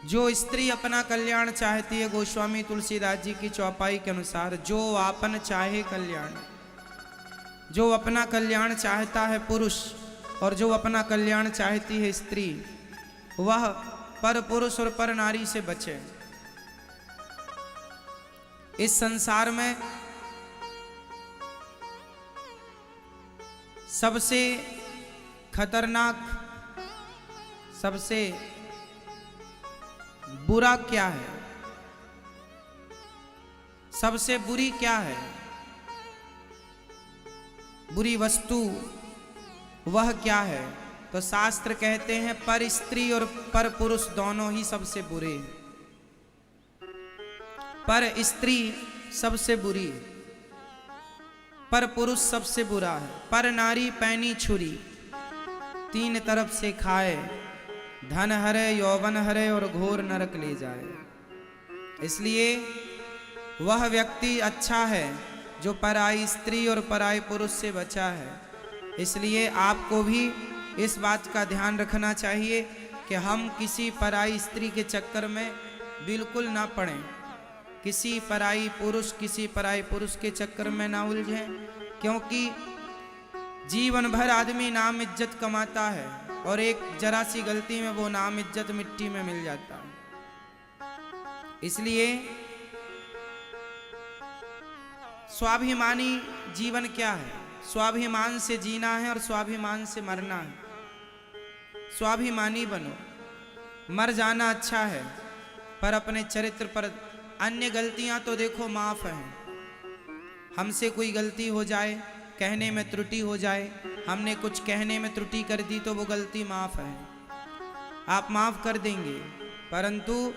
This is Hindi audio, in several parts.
जो स्त्री अपना कल्याण चाहती है, गोस्वामी तुलसीदास जी की चौपाई के अनुसार, जो आपन चाहे कल्याण, जो अपना कल्याण चाहता है पुरुष और जो अपना कल्याण चाहती है स्त्री, वह पर पुरुष और पर नारी से बचे। इस संसार में सबसे खतरनाक, सबसे बुरा क्या है, सबसे बुरी क्या है, बुरी वस्तु वह क्या है? तो शास्त्र कहते हैं पर स्त्री और पर पुरुष दोनों ही सबसे बुरे हैं। पर स्त्री सबसे बुरी, पर पुरुष सबसे बुरा है। पर नारी पैनी छुरी, तीन तरफ से खाए, धन हरे, यौवन हरे और घोर नरक ले जाए। इसलिए वह व्यक्ति अच्छा है जो पराई स्त्री और पराई पुरुष से बचा है। इसलिए आपको भी इस बात का ध्यान रखना चाहिए कि हम किसी पराई स्त्री के चक्कर में बिल्कुल ना पड़ें, किसी पराई पुरुष के चक्कर में ना उलझें, क्योंकि जीवन भर आदमी नाम इज्जत कमाता है और एक जरा सी गलती में वो नाम इज्जत मिट्टी में मिल जाता है। इसलिए स्वाभिमानी जीवन क्या है? स्वाभिमान से जीना है और स्वाभिमान से मरना है। स्वाभिमानी बनो। मर जाना अच्छा है, पर अपने चरित्र पर, अन्य गलतियां तो देखो माफ हैं। हमसे कोई गलती हो जाए, कहने में त्रुटि हो जाए, हमने कुछ कहने में त्रुटि कर दी तो वो गलती माफ है, आप माफ कर देंगे, परंतु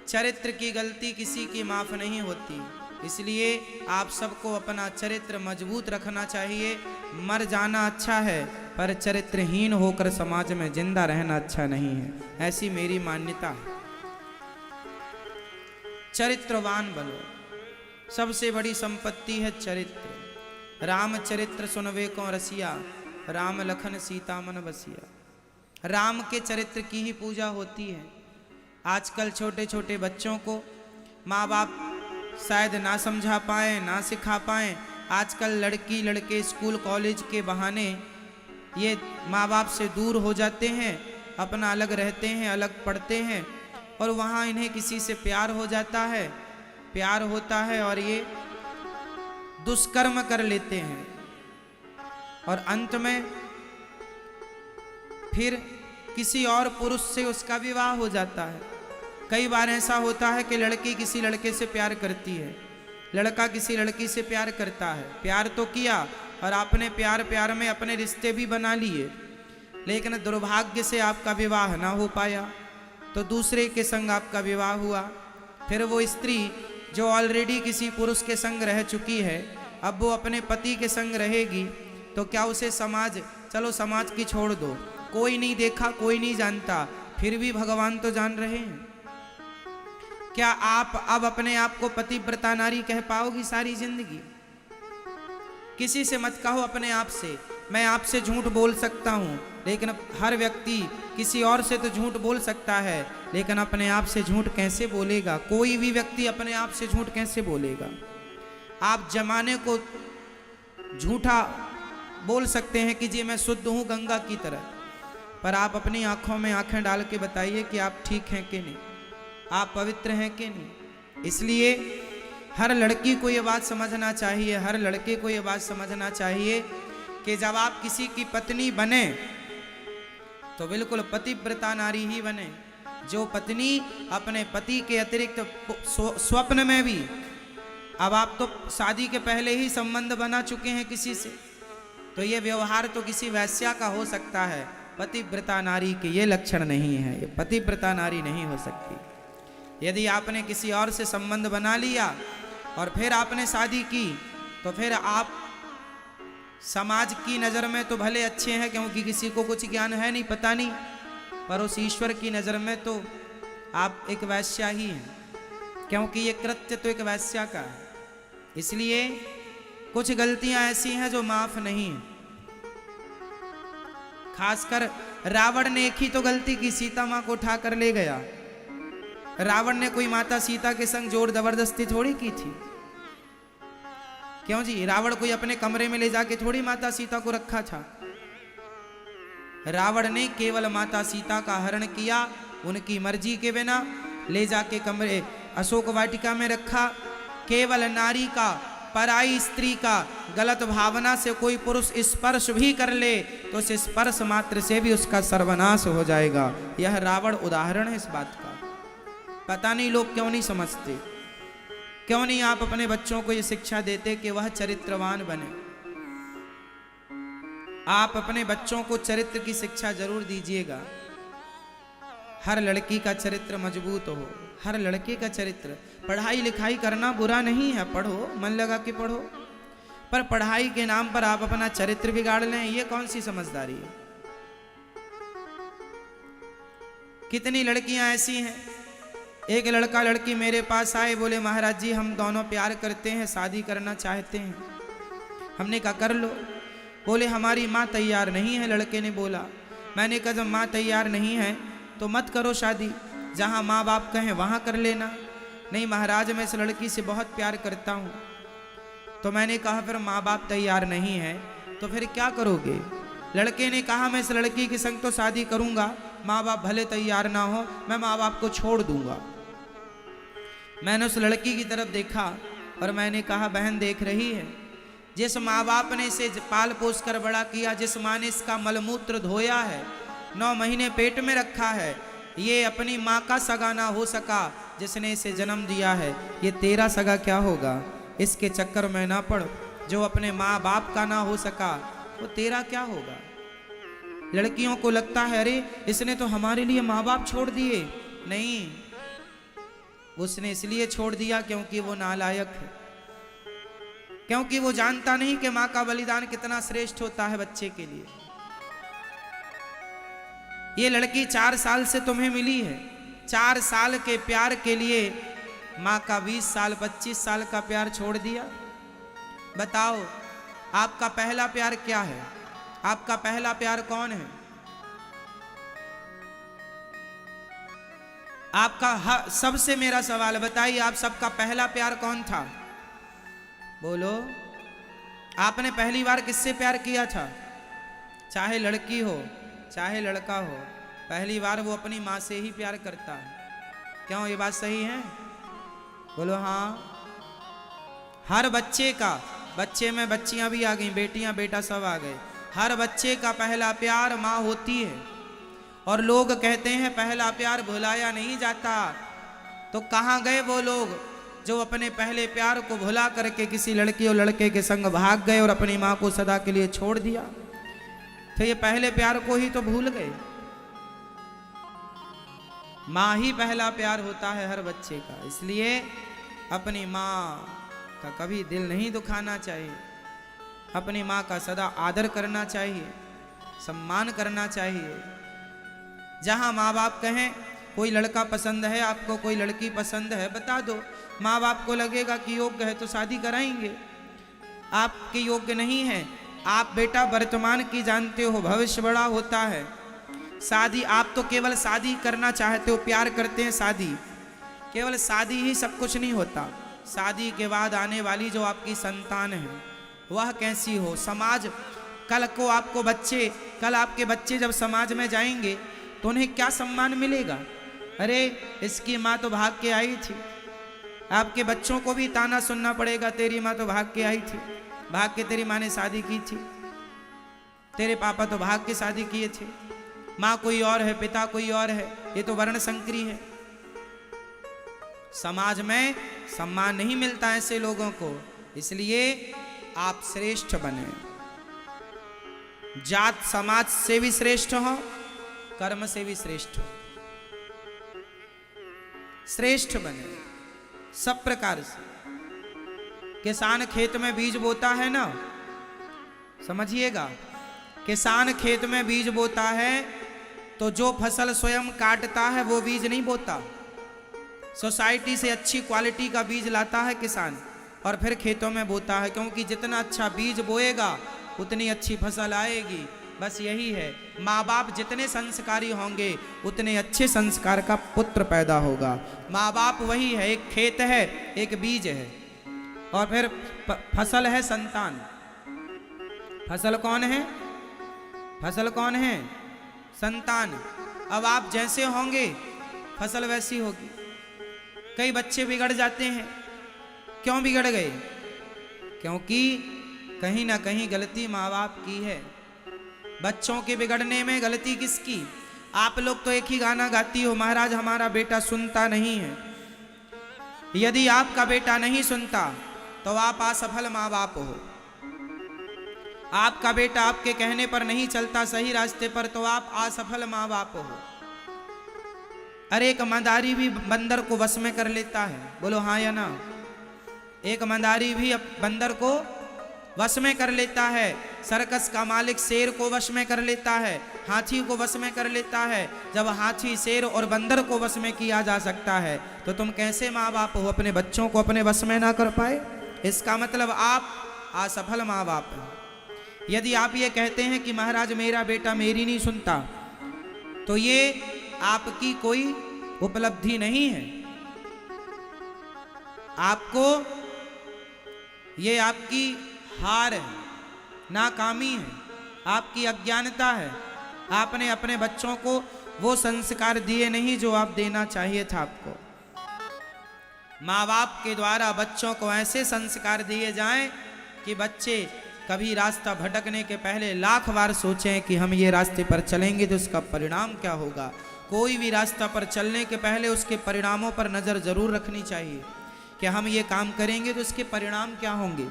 चरित्र की गलती किसी की माफ नहीं होती। इसलिए आप सबको अपना चरित्र मजबूत रखना चाहिए। मर जाना अच्छा है, पर चरित्रहीन होकर समाज में जिंदा रहना अच्छा नहीं है, ऐसी मेरी मान्यता है। चरित्रवान बनो। सबसे बड़ी संपत्ति है चरित्र। राम चरित्र सुनवे को रसिया, राम लखन सीता मन बसिया। राम के चरित्र की ही पूजा होती है। आजकल छोटे छोटे बच्चों को माँ बाप शायद ना समझा पाए, ना सिखा पाए। आजकल लड़की लड़के स्कूल कॉलेज के बहाने ये माँ बाप से दूर हो जाते हैं, अपना अलग रहते हैं, अलग पढ़ते हैं, और वहाँ इन्हें किसी से प्यार हो जाता है, प्यार होता है और ये दुष्कर्म कर लेते हैं, और अंत में फिर किसी और पुरुष से उसका विवाह हो जाता है। कई बार ऐसा होता है कि लड़की किसी लड़के से प्यार करती है, लड़का किसी लड़की से प्यार करता है। प्यार तो किया और आपने प्यार प्यार में अपने रिश्ते भी बना लिए, लेकिन दुर्भाग्य से आपका विवाह ना हो पाया, तो दूसरे के संग आपका विवाह हुआ। फिर वो स्त्री जो ऑलरेडी किसी पुरुष के संग रह चुकी है, अब वो अपने पति के संग रहेगी, तो क्या उसे समाज, चलो समाज की छोड़ दो, कोई नहीं देखा, कोई नहीं जानता, फिर भी भगवान तो जान रहे हैं। क्या आप अब अपने आप को पतिव्रता नारी कह पाओगी सारी जिंदगी? किसी से मत कहो अपने आप से, मैं आपसे झूठ बोल सकता हूँ, लेकिन हर व्यक्ति किसी और से तो झूठ बोल सकता है, लेकिन अपने आप से झूठ कैसे बोलेगा? कोई भी व्यक्ति अपने आप से झूठ कैसे बोलेगा? आप जमाने को झूठा बोल सकते हैं कि जी मैं शुद्ध हूँ गंगा की तरह, पर आप अपनी आंखों में आंखें डाल के बताइए कि आप ठीक हैं कि नहीं, आप पवित्र हैं कि नहीं। इसलिए हर लड़की को ये बात समझना चाहिए, हर लड़के को ये बात समझना चाहिए कि जब आप किसी की पत्नी बने तो बिल्कुल पतिव्रता नारी ही बने। जो पत्नी अपने पति के अतिरिक्त स्वप्न में भी, अब आप तो शादी के पहले ही संबंध बना चुके हैं किसी से, तो ये व्यवहार तो किसी वैश्या का हो सकता है, पतिव्रता नारी के ये लक्षण नहीं है, ये पतिव्रता नारी नहीं हो सकती। यदि आपने किसी और से संबंध बना लिया और फिर आपने शादी की, तो फिर आप समाज की नज़र में तो भले अच्छे हैं, क्योंकि किसी को कुछ ज्ञान है नहीं, पता नहीं, पर उस ईश्वर की नज़र में तो आप एक वैश्या ही हैं, क्योंकि ये कृत्य तो एक वैश्या का है। इसलिए कुछ गलतियां ऐसी हैं जो माफ नहीं है। खासकर रावण ने एक ही तो गलती की, सीता मां को उठा कर ले गया, रावण ने कोई माता सीता के संग जोर जबरदस्ती थोड़ी की थी। क्यों जी? रावण कोई अपने कमरे में ले जाके थोड़ी माता सीता को रखा था। रावण ने केवल माता सीता का हरण किया, उनकी मर्जी के बिना ले जाके कमरे अशोक वाटिका में रखा। केवल नारी का, पराई स्त्री का गलत भावना से कोई पुरुष स्पर्श भी कर ले तो उस स्पर्श मात्र से भी उसका सर्वनाश हो जाएगा। यह रावण उदाहरण है इस बात का। पता नहीं लोग क्यों नहीं समझते, क्यों नहीं आप अपने बच्चों को यह शिक्षा देते कि वह चरित्रवान बने। आप अपने बच्चों को चरित्र की शिक्षा जरूर दीजिएगा। हर लड़की का चरित्र मजबूत हो, हर लड़के का चरित्र। पढ़ाई लिखाई करना बुरा नहीं है, पढ़ो, मन लगा के पढ़ो, पर पढ़ाई के नाम पर आप अपना चरित्र बिगाड़ लें, ये कौन सी समझदारी है? कितनी लड़कियां ऐसी हैं, एक लड़का लड़की मेरे पास आए, बोले महाराज जी हम दोनों प्यार करते हैं, शादी करना चाहते हैं। हमने कहा कर लो। बोले हमारी माँ तैयार नहीं है, लड़के ने बोला। मैंने कहा जब माँ तैयार नहीं है तो मत करो शादी, जहाँ माँ बाप कहें वहाँ कर लेना। नहीं महाराज मैं इस लड़की से बहुत प्यार करता हूँ। तो मैंने कहा फिर माँ बाप तैयार नहीं है तो फिर क्या करोगे? लड़के ने कहा मैं इस लड़की के संग तो शादी करूँगा, माँ बाप भले तैयार ना हो, मैं माँ बाप को छोड़ दूंगा। मैंने उस लड़की की तरफ देखा और मैंने कहा बहन देख रही है, जिस माँ बाप ने इसे पाल पोस कर बड़ा किया, जिस माँ ने इसका मलमूत्र धोया है, 9 महीने पेट में रखा है, ये अपनी माँ का सगा ना हो सका जिसने इसे जन्म दिया है, ये तेरा सगा क्या होगा? इसके चक्कर में ना पड़। जो अपने माँ बाप का ना हो सका वो तेरा क्या होगा? लड़कियों को लगता है अरे इसने तो हमारे लिए माँ बाप छोड़ दिए। नहीं, उसने इसलिए छोड़ दिया क्योंकि वो नालायक है, क्योंकि वो जानता नहीं कि माँ का बलिदान कितना श्रेष्ठ होता है बच्चे के लिए। ये लड़की 4 साल से तुम्हें मिली है, 4 साल के प्यार के लिए माँ का 20 साल 25 साल का प्यार छोड़ दिया। बताओ आपका पहला प्यार क्या है? आपका पहला प्यार कौन है? आपका सबसे मेरा सवाल बताइए, आप सबका पहला प्यार कौन था? बोलो, आपने पहली बार किससे प्यार किया था? चाहे लड़की हो चाहे लड़का हो, पहली बार वो अपनी माँ से ही प्यार करता है। क्यों, ये बात सही है? बोलो हाँ। हर बच्चे का, बच्चे में बच्चियां भी आ गई, बेटियां बेटा सब आ गए, हर बच्चे का पहला प्यार माँ होती है। और लोग कहते हैं पहला प्यार भुलाया नहीं जाता, तो कहाँ गए वो लोग जो अपने पहले प्यार को भुला करके किसी लड़की और लड़के के संग भाग गए और अपनी माँ को सदा के लिए छोड़ दिया? तो ये पहले प्यार को ही तो भूल गए। माँ ही पहला प्यार होता है हर बच्चे का, इसलिए अपनी माँ का कभी दिल नहीं दुखाना चाहिए, अपनी माँ का सदा आदर करना चाहिए, सम्मान करना चाहिए। जहाँ माँ बाप कहें कोई लड़का पसंद है आपको, कोई लड़की पसंद है, बता दो। माँ बाप को लगेगा कि योग्य है तो शादी कराएंगे, आपके योग्य नहीं है। आप बेटा वर्तमान की जानते हो, भविष्य बड़ा होता है। शादी, आप तो केवल शादी करना चाहते हो, प्यार करते हैं शादी, केवल शादी ही सब कुछ नहीं होता। शादी के बाद आने वाली जो आपकी संतान है वह कैसी हो, समाज कल को आपको बच्चे, कल आपके बच्चे जब समाज में जाएंगे तो उन्हें क्या सम्मान मिलेगा? अरे इसकी माँ तो भाग के आई थी। आपके बच्चों को भी ताना सुनना पड़ेगा, तेरी माँ तो भाग के आई थी, भाग के तेरी माँ ने शादी की थी, तेरे पापा तो भाग के शादी किए थे, माँ कोई और है पिता कोई और है, ये तो वर्ण संकरी है। समाज में सम्मान नहीं मिलता ऐसे लोगों को, इसलिए आप श्रेष्ठ बने। जात समाज से भी श्रेष्ठ हो, कर्म से भी श्रेष्ठ हो, श्रेष्ठ बने सब प्रकार से। किसान खेत में बीज बोता है ना, समझिएगा, किसान खेत में बीज बोता है तो जो फसल स्वयं काटता है वो बीज नहीं बोता, सोसाइटी से अच्छी क्वालिटी का बीज लाता है किसान और फिर खेतों में बोता है, क्योंकि जितना अच्छा बीज बोएगा उतनी अच्छी फसल आएगी। बस यही है, माँ बाप जितने संस्कारी होंगे उतने अच्छे संस्कार का पुत्र पैदा होगा। माँ बाप वही है, एक खेत है, एक बीज है, और फिर फसल है संतान। फसल कौन है? फसल कौन है? संतान। अब आप जैसे होंगे फसल वैसी होगी। कई बच्चे बिगड़ जाते हैं, क्यों बिगड़ गए? क्योंकि कहीं ना कहीं गलती माँ बाप की है। बच्चों के बिगड़ने में गलती किसकी? आप लोग तो एक ही गाना गाती हो, महाराज हमारा बेटा सुनता नहीं है। यदि आपका बेटा नहीं सुनता तो आप असफल माँ बाप हो। आपका बेटा आपके कहने पर नहीं चलता सही रास्ते पर तो आप असफल माँ बाप हो। अरे एक मदारी भी बंदर को वश में कर लेता है, बोलो हाँ या ना? एक मदारी भी बंदर को वश में कर लेता है। सर्कस का मालिक शेर को वश में कर लेता है, हाथी को वश में कर लेता है। जब हाथी, शेर और बंदर को वश में किया जा सकता है तो तुम कैसे माँ बाप हो अपने बच्चों को अपने वश में ना कर पाए? इसका मतलब आप असफल माँ बाप हैं। यदि आप ये कहते हैं कि महाराज मेरा बेटा मेरी नहीं सुनता, तो ये आपकी कोई उपलब्धि नहीं है। आपको ये आपकी हार है, नाकामी है, आपकी अज्ञानता है। आपने अपने बच्चों को वो संस्कार दिए नहीं जो आप देना चाहिए था आपको। माँ बाप के द्वारा बच्चों को ऐसे संस्कार दिए जाएं कि बच्चे कभी रास्ता भटकने के पहले लाख बार सोचें कि हम ये रास्ते पर चलेंगे तो उसका परिणाम क्या होगा। कोई भी रास्ता पर चलने के पहले उसके परिणामों पर नज़र जरूर रखनी चाहिए कि हम ये काम करेंगे तो इसके परिणाम क्या होंगे।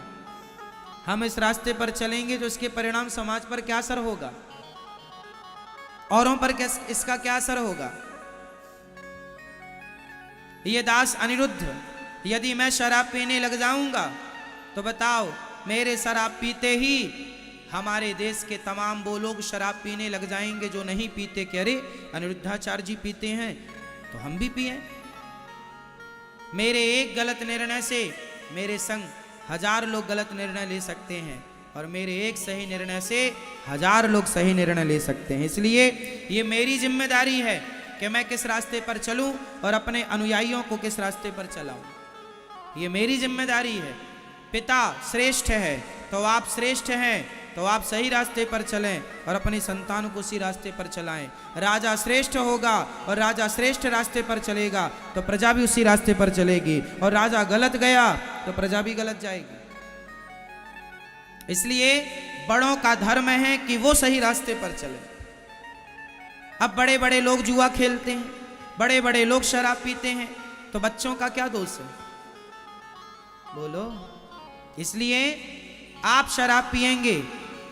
हम इस रास्ते पर चलेंगे तो इसके परिणाम समाज पर क्या असर होगा, औरों पर इसका क्या असर होगा। ये दास अनिरुद्ध, यदि मैं शराब पीने लग जाऊंगा तो बताओ मेरे शराब पीते ही हमारे देश के तमाम वो लोग शराब पीने लग जाएंगे जो नहीं पीते कि अरे अनिरुद्धाचार्य जी पीते हैं तो हम भी पिए। मेरे एक गलत निर्णय से मेरे संग 1000 लोग गलत निर्णय ले सकते हैं और मेरे एक सही निर्णय से 1000 लोग सही निर्णय ले सकते हैं। इसलिए ये मेरी जिम्मेदारी है कि मैं किस रास्ते पर चलूं और अपने अनुयायियों को किस रास्ते पर चलाऊं। ये मेरी जिम्मेदारी है। पिता श्रेष्ठ है तो आप श्रेष्ठ हैं तो आप सही रास्ते पर चलें और अपनी संतान को उसी रास्ते पर चलाएं। राजा श्रेष्ठ होगा और राजा श्रेष्ठ रास्ते पर चलेगा तो प्रजा भी उसी रास्ते पर चलेगी, और राजा गलत गया तो प्रजा भी गलत जाएगी। इसलिए बड़ों का धर्म है कि वो सही रास्ते पर चले। अब बड़े बड़े लोग जुआ खेलते हैं, बड़े बड़े लोग शराब पीते हैं, तो बच्चों का क्या दोष है? बोलो। इसलिए आप शराब पिएंगे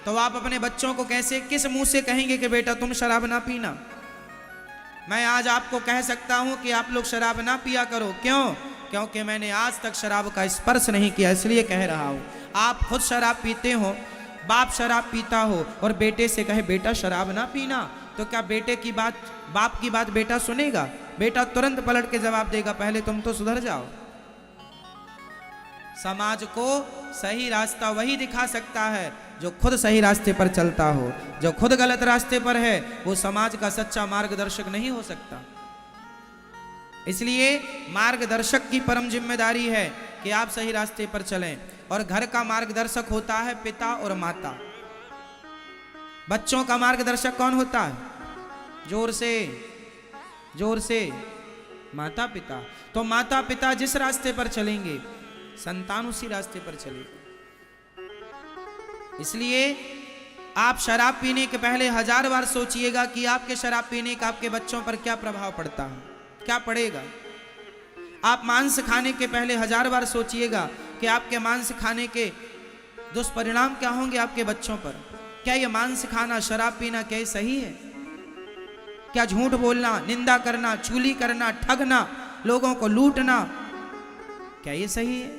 तो आप अपने बच्चों को कैसे, किस मुंह से कहेंगे कि बेटा तुम शराब ना पीना? मैं आज आपको कह सकता हूं कि आप लोग शराब ना पिया करो। क्यों? क्योंकि मैंने आज तक शराब का स्पर्श नहीं किया, इसलिए कह रहा हूं। आप खुद शराब पीते हो, बाप शराब पीता हो और बेटे से कहे बेटा शराब ना पीना, तो क्या बेटे की बात, बाप की बात बेटा सुनेगा? बेटा तुरंत पलट के जवाब देगा पहले तुम तो सुधर जाओ। समाज को सही रास्ता वही दिखा सकता है जो खुद सही रास्ते पर चलता हो। जो खुद गलत रास्ते पर है वो समाज का सच्चा मार्गदर्शक नहीं हो सकता। इसलिए मार्गदर्शक की परम जिम्मेदारी है कि आप सही रास्ते पर चलें, और घर का मार्गदर्शक होता है पिता और माता। बच्चों का मार्गदर्शक कौन होता है? जोर से, जोर से, माता पिता। तो माता पिता जिस रास्ते पर चलेंगे संतान उसी रास्ते पर चलेगी। इसलिए आप शराब पीने के पहले 1000 बार सोचिएगा कि आपके शराब पीने का आपके बच्चों पर क्या प्रभाव पड़ता है, क्या पड़ेगा। आप मांस खाने के पहले 1000 बार सोचिएगा कि आपके मांस खाने के दुष्परिणाम क्या होंगे आपके बच्चों पर। क्या ये मांस खाना, शराब पीना क्या सही है? क्या झूठ बोलना, निंदा करना, चुगली करना, ठगना, लोगों को लूटना, क्या ये सही है?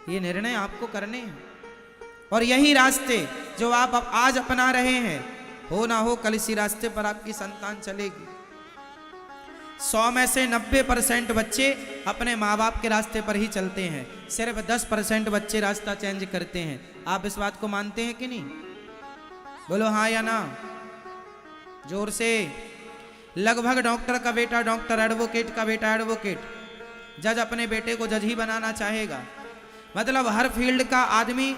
ये निर्णय आपको करने हैं। और यही रास्ते जो आप आज अपना रहे हैं, हो ना हो कल इसी रास्ते पर आपकी संतान चलेगी। 100 में से 90% बच्चे अपने माँ बाप के रास्ते पर ही चलते हैं, सिर्फ 10% बच्चे रास्ता चेंज करते हैं। आप इस बात को मानते हैं कि नहीं? बोलो हाँ या ना, जोर से। लगभग डॉक्टर का बेटा डॉक्टर, एडवोकेट का बेटा एडवोकेट, जज अपने बेटे को जज ही बनाना चाहेगा। मतलब हर फील्ड का आदमी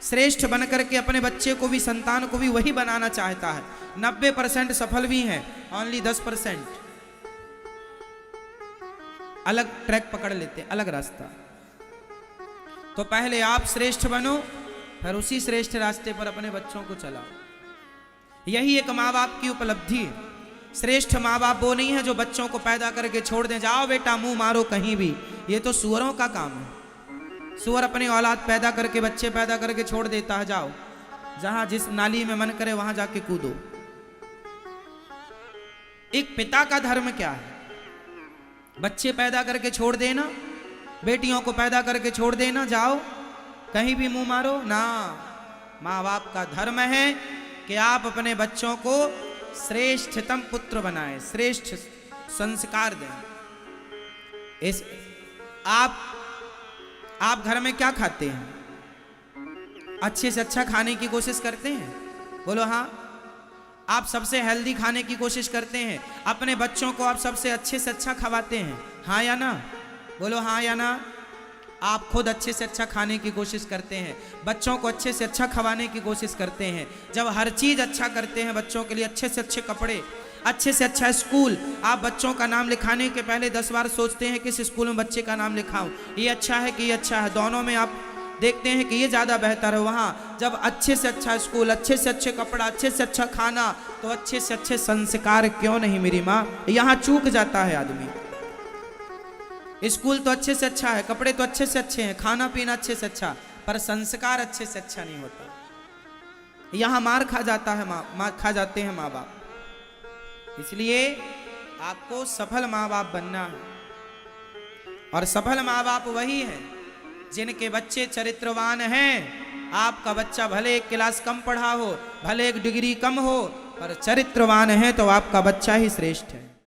श्रेष्ठ बन करके अपने बच्चे को भी, संतान को भी वही बनाना चाहता है। 90% सफल भी हैं, ओनली 10% अलग ट्रैक पकड़ लेते, अलग रास्ता। तो पहले आप श्रेष्ठ बनो, फिर उसी श्रेष्ठ रास्ते पर अपने बच्चों को चलाओ। यही एक माँ बाप की उपलब्धि है। श्रेष्ठ माँ बाप वो नहीं है जो बच्चों को पैदा करके छोड़ दें, जाओ बेटा मुंह मारो कहीं भी। ये तो सुअरों का काम है। सुअर अपनी औलाद पैदा करके, बच्चे पैदा करके छोड़ देता है, जाओ जहां जिस नाली में मन करे वहां जाके कूदो। एक पिता का धर्म क्या है? बच्चे पैदा करके छोड़ देना, बेटियों को पैदा करके छोड़ देना, जाओ कहीं भी मुंह मारो ना। माँ बाप का धर्म है कि आप अपने बच्चों को श्रेष्ठतम पुत्र बनाएं, श्रेष्ठ संस्कार दें। इस आप घर में क्या खाते हैं? अच्छे से अच्छा खाने की कोशिश करते हैं? बोलो हाँ। आप सबसे हेल्दी खाने की कोशिश करते हैं, अपने बच्चों को आप सबसे अच्छे से अच्छा खवाते हैं, हाँ या ना? बोलो हाँ या ना। आप खुद अच्छे से अच्छा खाने की कोशिश करते हैं, बच्चों को अच्छे से अच्छा खवाने की कोशिश करते हैं। जब हर चीज़ अच्छा करते हैं बच्चों के लिए, अच्छे से अच्छे कपड़े, अच्छे से अच्छा स्कूल, आप बच्चों का नाम लिखाने के पहले 10 बार सोचते हैं किस स्कूल में बच्चे का नाम लिखाऊं, ये अच्छा है कि ये अच्छा है। दोनों में आप देखते हैं कि ये ज़्यादा बेहतर है। वहाँ जब अच्छे से अच्छा स्कूल, अच्छे से अच्छे कपड़ा, अच्छे से अच्छा खाना, तो अच्छे से अच्छे संस्कार क्यों नहीं मेरी माँ? यहाँ चूक जाता है आदमी। स्कूल तो अच्छे से अच्छा है, कपड़े तो अच्छे से अच्छे हैं, खाना पीना अच्छे से अच्छा, पर संस्कार अच्छे से अच्छा नहीं होता। यहाँ मार खा जाता है, मार खा जाते हैं माँ बाप। इसलिए आपको सफल माँ बाप बनना है, और सफल माँ बाप वही है जिनके बच्चे चरित्रवान हैं। आपका बच्चा भले एक क्लास कम पढ़ा हो, भले एक डिग्री कम हो, पर चरित्रवान है तो आपका बच्चा ही श्रेष्ठ है।